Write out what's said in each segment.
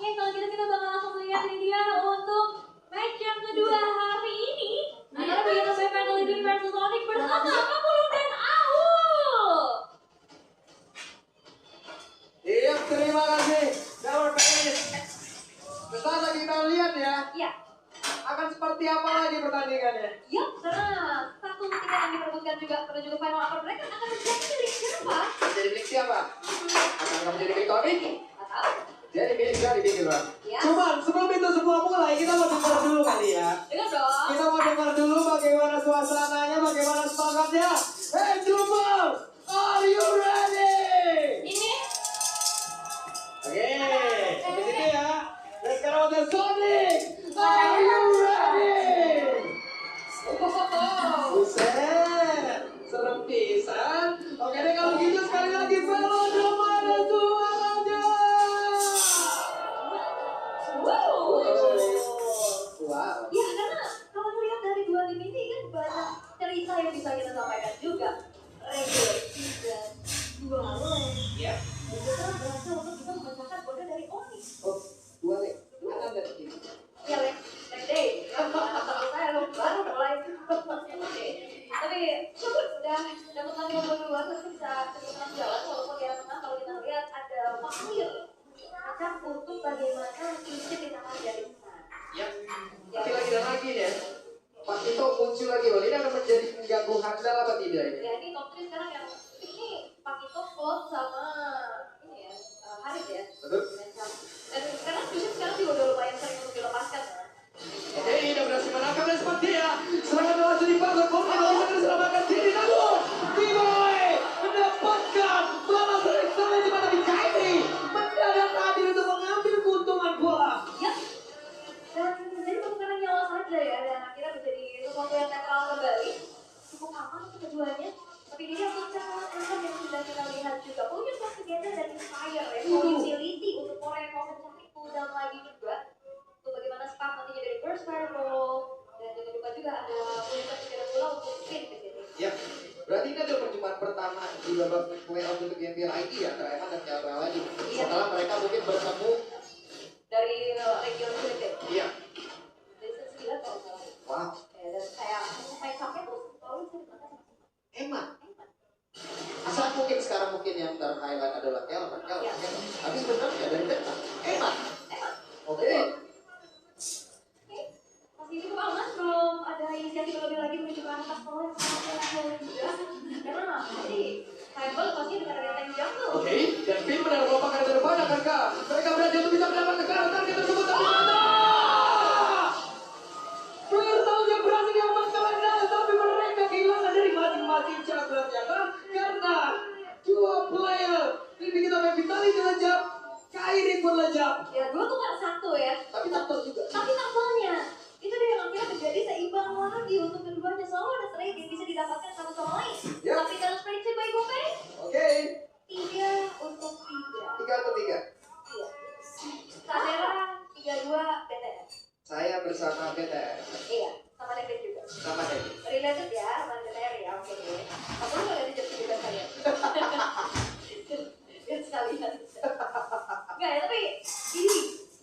Oke, kalau gitu kita bakal langsung lihat ini dia untuk match yang kedua hari ini. Antara Vegeta by Family Dream versus Onyx bersama Papulung dan Aul. Iya, terima kasih. Our fans. Sesaat lagi kita lihat ya. Iya. Akan seperti apa lagi pertandingannya? Yup, karena satu tiket yang diperebutkan juga menuju ke final upper bracket akan menjadi milik siapa? Jadi milik siapa? Akan kamu jadi milik Onyx? Atau? Jadi milik dari bikin bang. Ya. Cuman sebelum itu semua mulai, kita mau dengar dulu kali ya. Dengar dong. Kita mau dengar dulu bagaimana suasananya, bagaimana semangatnya. Hey Drummer, are you ready? Ini. Oke, sampai sini ya. Dan sekarang ada Sonic, are you ready? Buset, serem pisan. Oke deh kalau gitu sekali lagi Velodrome semuanya. Wow. Ya, karena kalau melihat dari dua tim ini kan banyak cerita yang bisa kita sampaikan juga. Regular season, dua leg. Ya. Dan kita berhasil untuk bisa memecahkan kode dari Onyx. Oh, dua leg. Kanan dan kiri. Ya, leg day. Saya baru mulai. Tapi syukur udah dapat lagi nomor dua, terus bisa cukup tenang jalan. Walaupun di tengah kalau kita lihat ada fakir macam untuk bagaimana Egypt kita akan jadi besar. Ya. Tapi lagi dan lagi ya. Pak Tito muncul lagi loh. Ini akan menjadi pengganggu handal apa tidak ini? Ya ini top 3 sekarang yang ini Pak Ito Klot sama ini ya Haris ya. Betul. Dan karena Yusuf sekarang juga udah lumayan sering untuk dilepaskan. Oke, ini berhasil menangkap dan seperti dia. Serangan berhasil dibangun. Mungkin bisa diselamatkan diri. Namun, B-Boy mendapatkan balas dari sana cuma dari Kairi. Mendadak hadir untuk mengambil keuntungan bola. Ya. Dan jadi pertukaran nyawa saja ya. Dan akhirnya menjadi sesuatu yang netral kembali. Cukup aman untuk keduanya. Tapi ini yang catatan yang sudah kita lihat juga. Punya plus together dan inspire ya. Utility untuk Korea yang mau mencari cooldown lagi juga. Untuk bagaimana Spark nantinya dari Burst Fireball. Dan jangan lupa juga ada Wizard together pula untuk spin ke sini. Ya, berarti ini adalah perjumpaan pertama di babak playoff untuk NBL ID ya, antara Eman dan Tiara lagi. Setelah mereka mungkin bertemu dari region United. Iya. Dari season 9 kalau salah. Wow. Dan kayak main sampai tuh selalu bisa dimakan. Eman. Saat mungkin sekarang mungkin yang ter-highlight adalah Kelman. Ya. Tapi sebenarnya dari Beta, Eman. Oke. Masih cukup aman, belum ada inisiatif lebih lagi menuju ke atas tol yang sangat juga. Karena jadi Fireball pasti dengan ada tank jungle. Oke, dan Finn benar melupakan ke depan akankah mereka berarti untuk bisa mendapatkan target tersebut tapi Turtle yang berhasil diamankan Lendal, tapi mereka kehilangan dari masing-masing cabangnya karena dua player ini kita main Vitality lejap, Kairi pun lejap. Ya dua tuh kan satu ya. Tapi takut juga. Tapi tampilnya itu dia yang akhirnya menjadi seimbang lagi untuk keduanya. Selalu ada trade yang bisa didapatkan satu sama lain. Ya. Tapi terus prediksi baik Gope. Oke. 3 untuk 3. 3 atau 3? Iya. Sadera 32 BTS. Saya bersama BTS. Iya, sama David juga. Sama Devi. Related ya, sama BTR ya, oke. Aku tuh ada di jam 7 kalian. Lihat sekalian. Enggak ya, tapi ini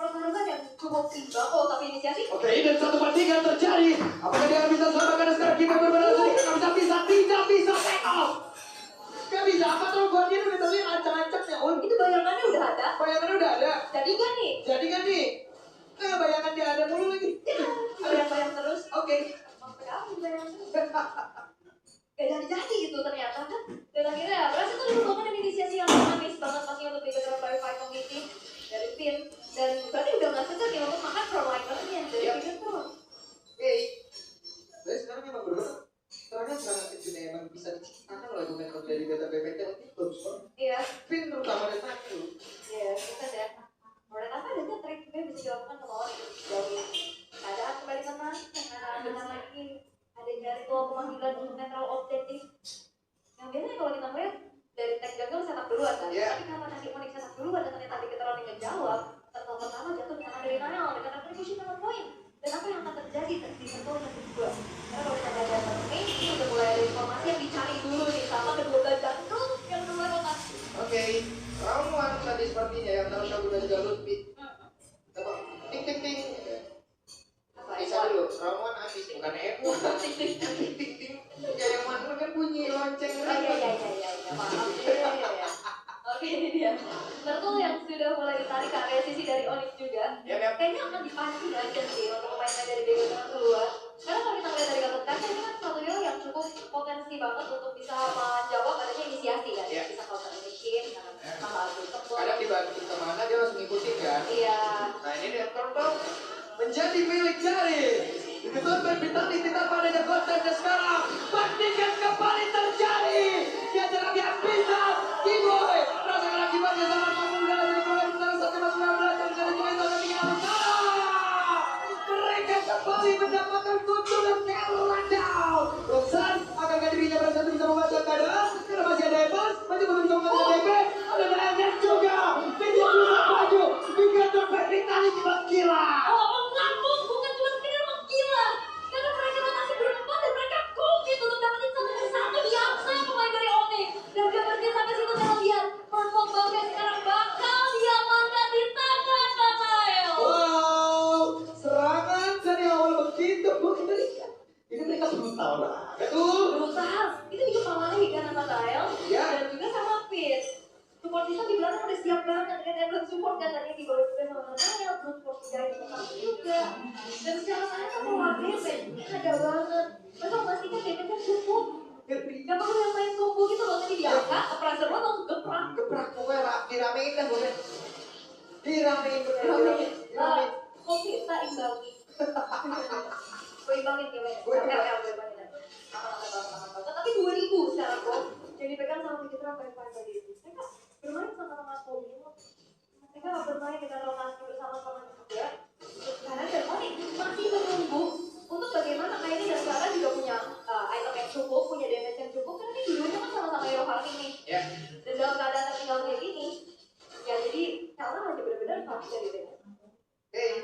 pertarungan yang cukup imbang. Oh, tapi inisiasi. Oke, dan satu pertandingan terjadi. Apakah dia akan bisa selamatkan sekarang kita berbeda sedikit? Tidak bisa take off. Gak bisa, apa tuh Guardian udah terlihat ancang-ancang ya, Ul? Itu bayangannya udah ada. Bayangannya udah ada. Jadi kan nih? Jadi kan nih? Bayangan dia ada mulu lagi. Bayang-bayang terus. Oke. Sampai kamu bayang terus. Gak jadi gitu ternyata kan. Dan akhirnya berhasil tuh dibutuhkan inisiasi yang manis banget pastinya untuk Bigger Firefight Committee dari Pin. Dan berarti udah gak segan ya untuk makan pro-linernya dari Bigger Pro. Oke. Jadi sekarang memang berbeda. Serangan kecil emang bisa diciptakan oleh pemain dari Beta BPT tapi bagus banget. Iya. Pin terutama dari satu. Iya, kita ya. Menurut apa ada trik juga bisa dilakukan sama orang dari keadaan kembali tenang, karena benar lagi ada jadwal pemanggilan untuk netral objektif. Yang biasanya kalau kita melihat dari tag jungle setup duluan kan, tapi kenapa tadi Onyx setup duluan dan ternyata kita orang yang jawab, serta pertama jatuh di tangan dari Nile dengan retribution nomor poin. Dan apa yang akan terjadi di server yang kedua? Karena kalau kita baca main ini udah mulai ada informasi yang dicari dulu nih sama kedua jungle yang keluar otak. Oke. Round 1 tadi sepertinya yang tahu Shabu dan juga Lutfi. Turtle yang sudah mulai ditarik ke area sisi dari Onyx juga. Kayaknya akan dipancing aja sih untuk pemain dari Begonia keluar. Karena kalau kita lihat dari Gatot Kaca ini kan satu hero yang cukup potensi banget untuk bisa menjawab adanya inisiasi kan. Bisa counter initiate, sama Turtle. Kadang dibantu kemana dia langsung ngikutin kan. Iya. Nah ini dia Turtle menjadi milik Jari. Betul bervitality tanpa adanya konten dan sekarang bandingkan kembali terjadi. Dia jarak yang bisa. Kiboy rasakan akibatnya sangat pemuda dari Korea Utara saja masih datang dari Korea Utara tinggal salah. Mereka kembali mendapatkan keuntungan Carolina down. Roxan akan dirinya berhasil bisa membaca keadaan karena masih ada Evans masih belum bisa membaca DP. Ada Dayang juga. Video bisa maju. Tiga tervitality gila. Oh, melambung bukan cuma sekedar menggila. Karena mereka masih berempat dan mereka komit untuk dapetin satu persatu di angsa pemain dari Onyx. Dan gak berhenti sampai situ kita lihat perform Bangke sekarang bakal diamankan di tangan Nathaniel. Wow, serangan dari awal begitu mengerikan. Ini mereka brutal lah. Betul. Brutal. Itu dikepalai karena Nathaniel Ya. dan juga sama Fizz. Support system di belakang udah siap banget kan emblem support kan tadi di bawah juga sama Nathaniel. Terus support juga. Dan secara saya kan mau DP ada banget. Mereka memastikan DP kan cukup. Gak perlu yang main combo gitu loh, tadi diangkat, operator lo langsung geprak. Geprak pokoknya diramein kan pokoknya. Diramein bener. Diramein. Diramein. Kopi tak imbangi. Gue imbangin gimana? Gue imbangin. Gue imbangin. Tapi 2000 secara kok. Jadi pegang sama Mikitra baik-baik tadi itu. Mereka bermain sama-sama Kobi. Mereka gak bermain dengan rotasi bersama-sama juga. Sekarang dan Onyx masih menunggu untuk bagaimana Kairi dan Clara juga punya item yang cukup, punya damage yang cukup. Karena ini dulunya kan sama-sama hero farming nih. Ya. Dan dalam keadaan tertinggal kayak gini, ya jadi Clara hanya benar-benar farming dari damage. Hey,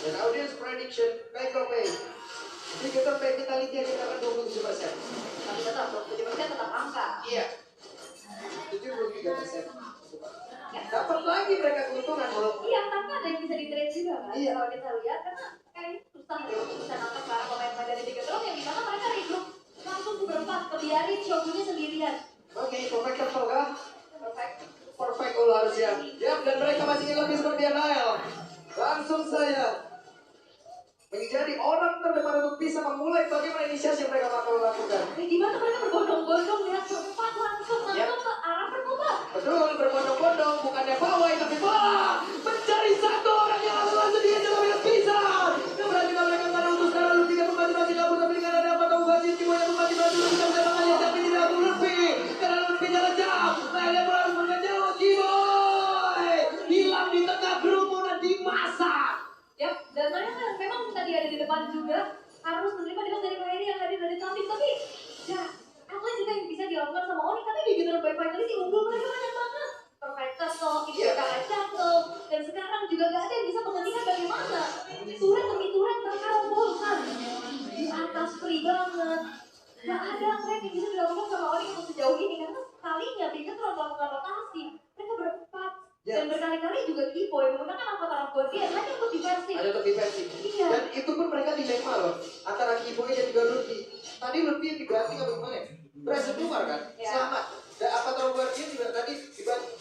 dan audience prediction baik oke. Indikator vitality yang kita akan 27%. Tapi tetap 27% tetap angka. Iya. 73%. Dapat lagi mereka keuntungan loh. Iya, tanpa ada yang bisa di-trade juga kan. Iya. Kalau kita lihat, karena kayaknya susah deh untuk bisa nangkep para pemain-pemain dari Tiga Drone yang dimana mereka regroup langsung berempat, kebiarin Shogunnya sendirian. Oke, perfect level kah? Perfect. Perfect all harusnya. Yap, dan mereka masih ingin lebih seperti Nael. Langsung saya menjadi orang terdepan untuk bisa memulai bagaimana inisiasi yang mereka bakal lakukan. Di mana mereka berbondong-bondong lihat berempat langsung ke arah permukaan. Betul, berbondong-bondong, bukannya pawai tapi bola. Mencari satu orang yang langsung dia dalam yang bisa. Yang berarti mereka karena untuk sekarang lebih tidak membantu masih kabur tapi dengan ada apa kamu kasih cuma yang membantu bisa menangani tapi tidak perlu lebih karena lebihnya lejam. Nah, dia harus mengejar Kiboy. Hilang di tengah kerumunan di masa. Ya, dan mereka memang tadi ada di depan juga harus menerima dengan dari Kairi yang hadir dari samping, tapi ya apa sih yang bisa dilakukan sama Onyx, tapi di gitu baik-baik tadi sih unggul mereka banyak banget. Perfect Turtle, itu kalah Jatuh, dan sekarang juga gak ada yang bisa menghentikan bagaimana turret demi turret mereka robohkan di atas free banget. Gak ada threat yang bisa dilakukan sama Onyx untuk sejauh ini karena sekalinya mereka terus melakukan rotasi, mereka berempat. Dan berkali-kali juga Kiboy menggunakan avatar Guardian hanya untuk diversi. Ada untuk diversi. Iya. Dan itu pun mereka dilema loh antara Kiboy dan juga Luffy. Tadi Luffy yang diganti apa gimana ya? Berhasil keluar kan? Ya. Selamat. Dan avatar Guardian juga tadi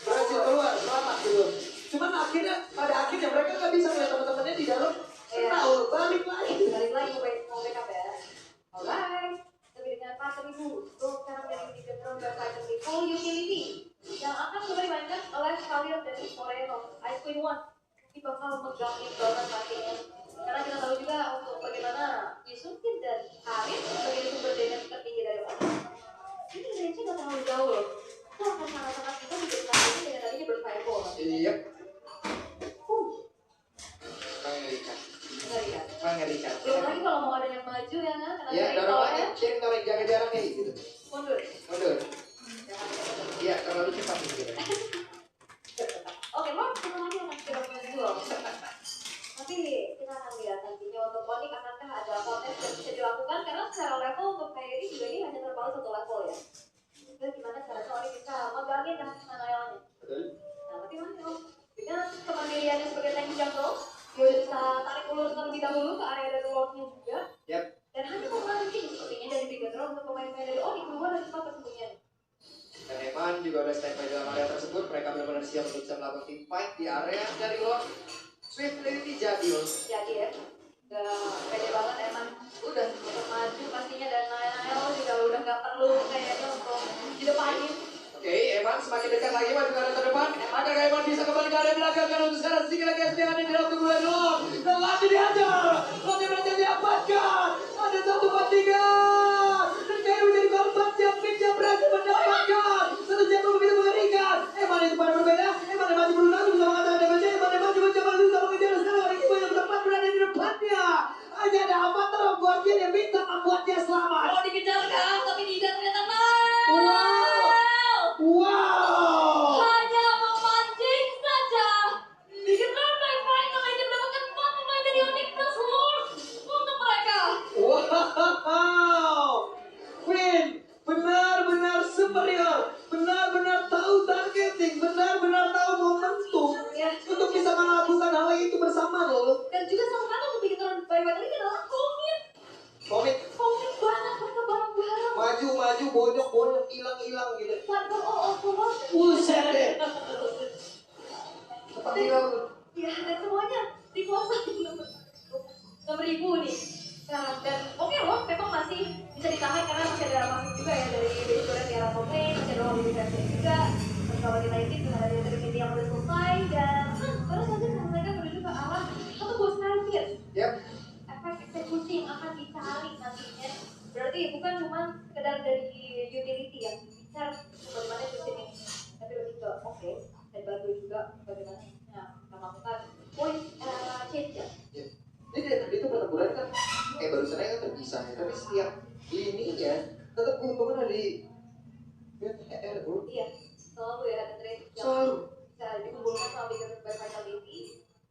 berhasil keluar selamat gitu. Cuman akhirnya pada akhirnya mereka nggak bisa melihat teman-temannya di dalam. Tahu balik lagi. Balik lagi mau backup ya. Alright. Tapi dengan 4.000 untuk sekarang dari Tiga Drone dan Fighter di full utility yang akan coba dimainkan oleh Kalian dan Moreno. Ice Queen One ini bakal megangin banget pastinya. Karena kita tahu juga untuk bagaimana Yusukin dan Karin sebagai sumber damage tertinggi dari Onyx. Ini range-nya gak terlalu jauh loh. Itu akan sangat-sangat bisa diketahui dengan tadinya berfireball. Iya. Mengerikan. Mengerikan. Mengerikan. Belum lagi kalau mau ada yang maju ya kan? Karena Ya, dari dorong bawahnya lagi. Sharing dorong jaga jaraknya gitu. mundur. Mundur. Iya, terlalu cepat gitu. Oke, Mark, kita lagi akan segera menjual. Tapi kita akan lihat nantinya untuk Onyx akankah ada potensi yang bisa dilakukan karena secara level untuk Kairi juga ini hanya terpaut satu level ya. Jadi gimana caranya Onyx bisa megangin kasih Nathanielnya. Betul. Nah, tapi mana Om? Dengan kemandiriannya sebagai tank jungle, dia udah bisa tarik ulur terlebih dahulu ke area dari Lordnya juga. Yap. Dan hanya memancing sepertinya dari Tiga Drone untuk pemain-pemain dari Onyx keluar dari tempat persembunyian. Dan Evan juga udah standby dalam area tersebut. Mereka benar-benar siap untuk bisa melakukan team fight di area dari Lord Swift Trinity Jadiel. Jadi ya, udah pede banget emang. Udah. Untuk maju pastinya dan lain-lain juga udah gak perlu kayaknya untuk di depanin. Oke, Evan semakin dekat lagi maju ke arah terdepan. Apakah Evan bisa kembali ke area belakang? Karena untuk sekarang sedikit lagi SDN di dalam tunggu lagi Lord. Dan lagi dihajar. Lagi berhasil diamankan. Ada 1-3. Dan kayak menjadi korban jam berhasil mendapatkan. Satu jam begitu mengerikan. Evan itu pada berbeda. Evan yang masih berulang bisa mengatakan DBC. Evan yang masih mencoba berusaha mengejar. Sekarang orang itu yang tepat berada di depannya. Hanya ada Avatar of Guardian yang bisa membuatnya selamat. Oh dikejar kan, tapi tidak ternyata Wow. hanya memancing saja. Dikejar baik namanya mendapatkan 4 pemain dari Onyx Plus Lord untuk mereka. Wow. Queen benar-benar superior. Benar-benar tahu targeting. Benar-benar tahu momentum. Ya. Untuk bisa melakukan hal itu bersama loh. Dan juga salah satu untuk bikin turun baik ini adalah komit. Komit. Komit banget mereka bareng-bareng. Maju, bonyok, hilang gitu. Platform all over. Buset deh. Seperti itu. Ya, dan semuanya dikuasai nomor ribu nih. Nah, dan oke loh, memang masih bisa ditahan karena masih ada masuk juga ya dari Bejuran di arah pemain, masih ada Holy Defense juga. Terus kalau kita ini juga ada Trinity yang udah selesai dan baru saja mereka menuju ke arah satu buah snipers. Yap. Efek eksekusi yang akan dicari nantinya. Berarti bukan cuma sekedar dari utility yang bicara bagaimana sistem ini, tapi lebih ke oke dan bantu juga bagaimana melakukan point change ya. Yap. Jadi dari tadi itu pertempuran kan barusan aja kan terpisah ya. Tapi setiap lininya tetap keuntungan ada di BTR bro. Iya, selalu ya ada trade yang Selalu. bisa dikumpulkan sama bikin vitality.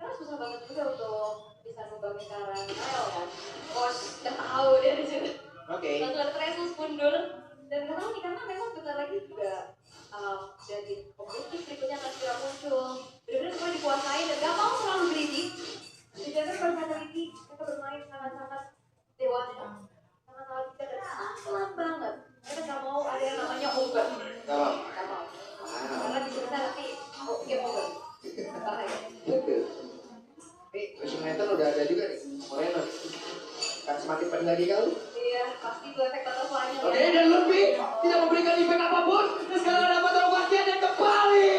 Karena susah banget juga untuk bisa numbangin ke arah Nile kan. Coach udah tahu dia di situ. Oke. Langsung ada Tresus mundur dan nggak tahu nih karena memang bentar lagi juga jadi kompetitif berikutnya akan segera muncul. Benar-benar semua dikuasai dan gak mau selalu greedy. Dijaga berfatality, mereka bermain sangat-sangat dewasa, sangat-sangat bijak dan sangat pelan banget. Mereka gak mau ada yang namanya over. Gak mau. Gak mau. Karena di sana nanti game over. Bahaya. Betul. Nih, Rushing Metal udah ada juga nih. Moreno nih. Kan semakin pedas lagi kau. Iya, pasti itu efek butterfly-nya. Oke, dan Luffy tidak memberikan impact apapun. Dan sekarang ada Avatar Guardian dan kembali.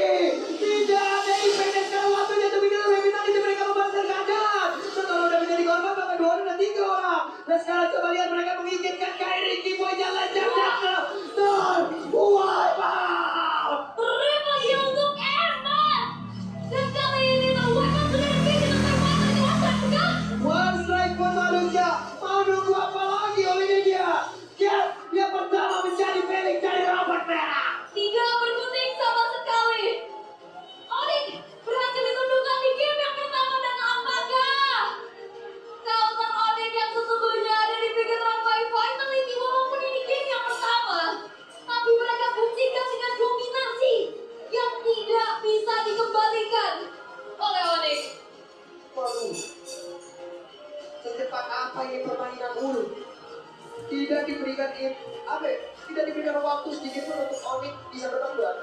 Tidak ada impact dan sekarang waktunya untuk bikin lebih tadi mereka membasar keadaan. Setelah udah menjadi korban, bahkan 2 orang dan 3 orang. Dan sekarang coba lihat mereka menginginkan Kairi Kiboy jalan jam-jam. Wipe out. Trip lagi untuk Evan. Dan kali ini The Weapon sudah dipilih dengan terbatas jelaskan bukan? One strike buat manusia. Mau nunggu apa lagi oleh dia? Gap yang pertama menjadi milik dari Robert merah. Tidak berkutik sama sekali. Onyx berhasil ditundukkan di game yang pertama dan apakah counter Onyx yang sesungguhnya ada di pikiran by Vitality walaupun ini game yang pertama, tapi mereka buktikan dengan dominasi yang tidak bisa dikembalikan oleh Onyx. Waduh, secepat apa ini permainan ulu? Tidak diberikan waktu sedikit pun untuk Onyx bisa berkembang.